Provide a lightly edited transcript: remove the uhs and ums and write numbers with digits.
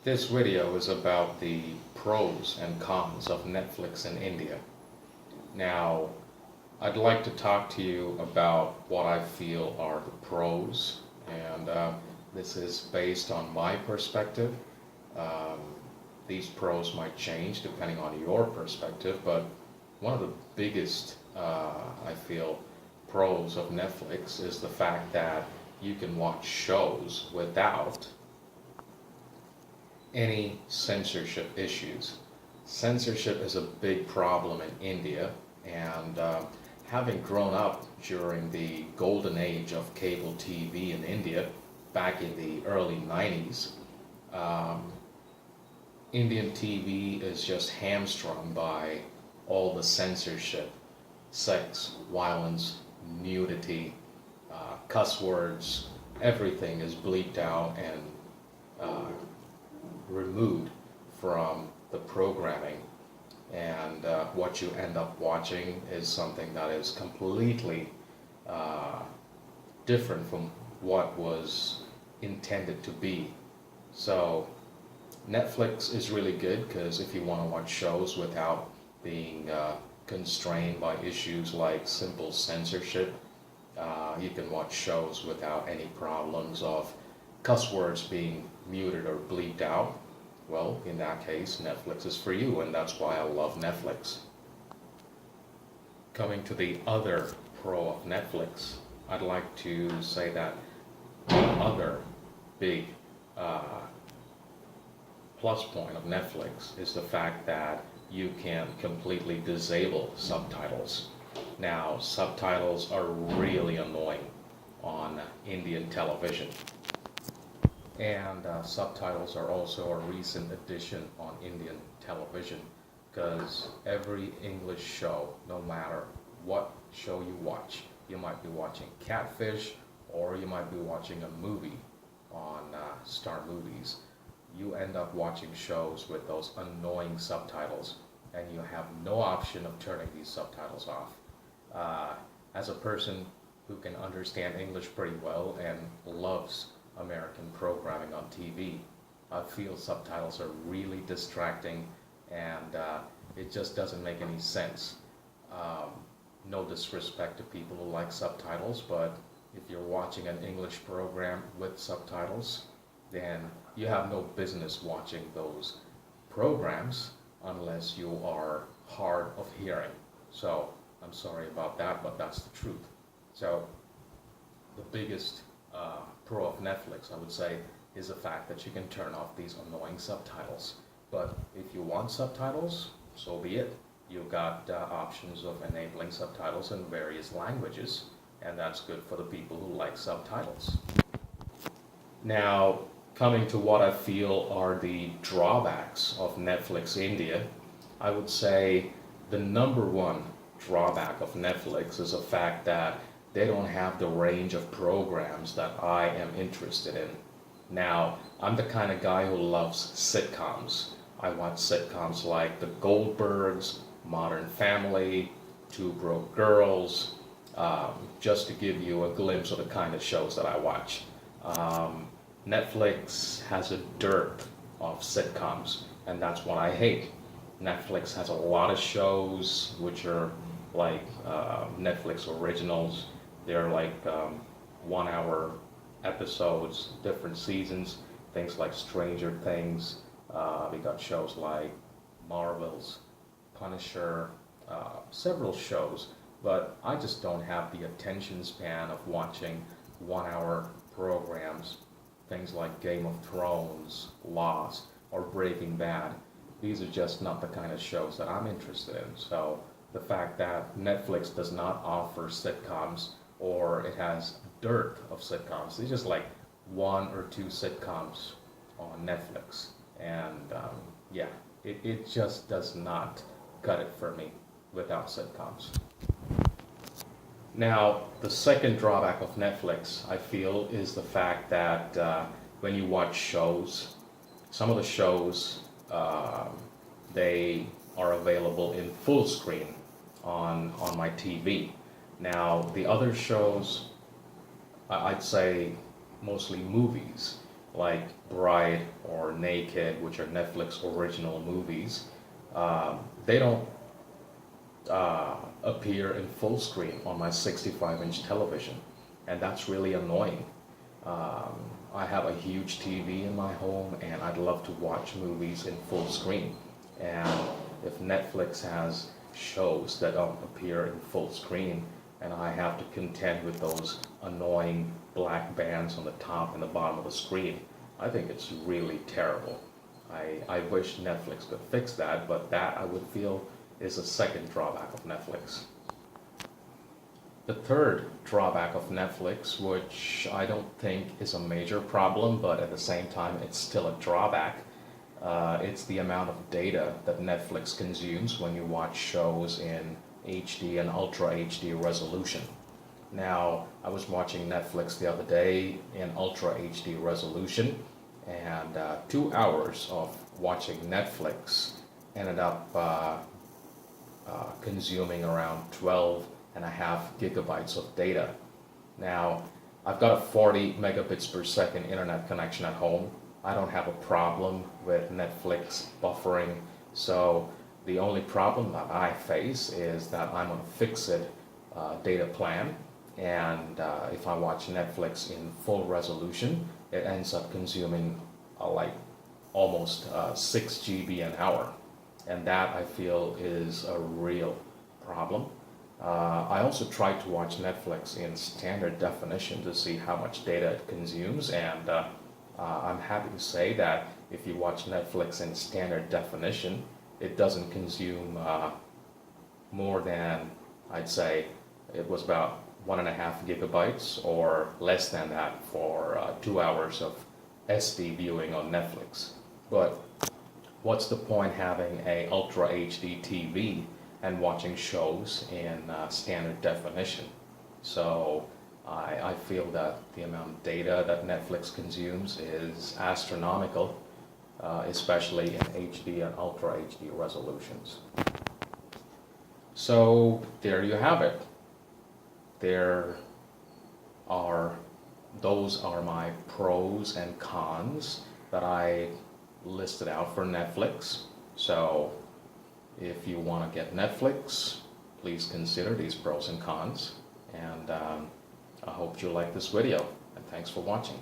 This video is about the pros and cons of Netflix in India. Now, I'd like to talk to you about what I feel are the pros, and this is based on my perspective. Um, these pros might change depending on your perspective, but one of the biggest, I feel, pros of Netflix is the fact that you can watch shows without any censorship issues. Censorship is a big problem in India, and having grown up during the golden age of cable TV in India back in the early 90s, Indian TV is just hamstrung by all the censorship, sex, violence, nudity, cuss words, everything is bleeped out and removed from the programming, and what you end up watching is something that is completely different from what was intended to be. So Netflix is really good because if you want to watch shows without being constrained by issues like simple censorship, you can watch shows without any problems of cuss words being muted or bleeped out. Well, in that case, Netflix is for you, and that's why I love Netflix. Coming to the other pro of Netflix, I'd like to say that the other big plus point of Netflix is the fact that you can completely disable subtitles. Now, subtitles are really annoying on Indian television. And subtitles are also a recent addition on Indian television, because every English show, no matter what show you watch, you might be watching Catfish or you might be watching a movie on Star Movies. You end up watching shows with those annoying subtitles, and you have no option of turning these subtitles off. As a person who can understand English pretty well and loves American programming on TV, I feel subtitles are really distracting, and it just doesn't make any sense. No disrespect to people who like subtitles, but if you're watching an English program with subtitles, then you have no business watching those programs unless you are hard of hearing. So I'm sorry about that, but that's the truth. So the biggest pro of Netflix, I would say, is the fact that you can turn off these annoying subtitles. But if you want subtitles, so be it. You've got options of enabling subtitles in various languages, and that's good for the people who like subtitles. Now, coming to what I feel are the drawbacks of Netflix India, I would say the number one drawback of Netflix is the fact that they don't have the range of programs that I am interested in. Now, I'm the kind of guy who loves sitcoms. I watch sitcoms like The Goldbergs, Modern Family, Two Broke Girls, just to give you a glimpse of the kind of shows that I watch. Netflix has a dearth of sitcoms, and that's what I hate. Netflix has a lot of shows which are like Netflix originals. They're like 1 hour episodes, different seasons, things like Stranger Things. We got shows like Marvel's, Punisher, several shows, but I just don't have the attention span of watching 1 hour programs, things like Game of Thrones, Lost, or Breaking Bad. These are just not the kind of shows that I'm interested in. So the fact that Netflix does not offer sitcoms, or it has dearth of sitcoms. It's just like 1 or 2 sitcoms on Netflix, and yeah, it just does not cut it for me without sitcoms. Now, the second drawback of Netflix, I feel, is the fact that when you watch shows, some of the shows, they are available in full screen on my TV. Now, the other shows, I'd say mostly movies, like Bride or Naked, which are Netflix original movies, they don't appear in full screen on my 65-inch television, and that's really annoying. I have a huge TV in my home, and I'd love to watch movies in full screen. And if Netflix has shows that don't appear in full screen, and I have to contend with those annoying black bands on the top and the bottom of the screen, I think it's really terrible. I wish Netflix could fix that, but that I would feel is a second drawback of Netflix. The third drawback of Netflix, which I don't think is a major problem, but at the same time it's still a drawback, it's the amount of data that Netflix consumes when you watch shows in HD and Ultra HD resolution. Now, I was watching Netflix the other day in Ultra HD resolution, and 2 hours of watching Netflix ended up consuming around 12.5 gigabytes of data. Now, I've got a 40 megabits per second internet connection at home. I don't have a problem with Netflix buffering, so the only problem that I face is that I'm on a fixed data plan, and if I watch Netflix in full resolution, it ends up consuming like almost 6 GB an hour, and that I feel is a real problem. I also tried to watch Netflix in standard definition to see how much data it consumes, and I'm happy to say that if you watch Netflix in standard definition, it doesn't consume more than, I'd say, it was about 1.5 gigabytes or less than that for 2 hours of SD viewing on Netflix. But what's the point having a Ultra HD TV and watching shows in standard definition? So I feel that the amount of data that Netflix consumes is astronomical, especially in HD and Ultra HD resolutions. So there you have it. Those are my pros and cons that I listed out for Netflix. So if you want to get Netflix, please consider these pros and cons. And I hope you like this video, and thanks for watching.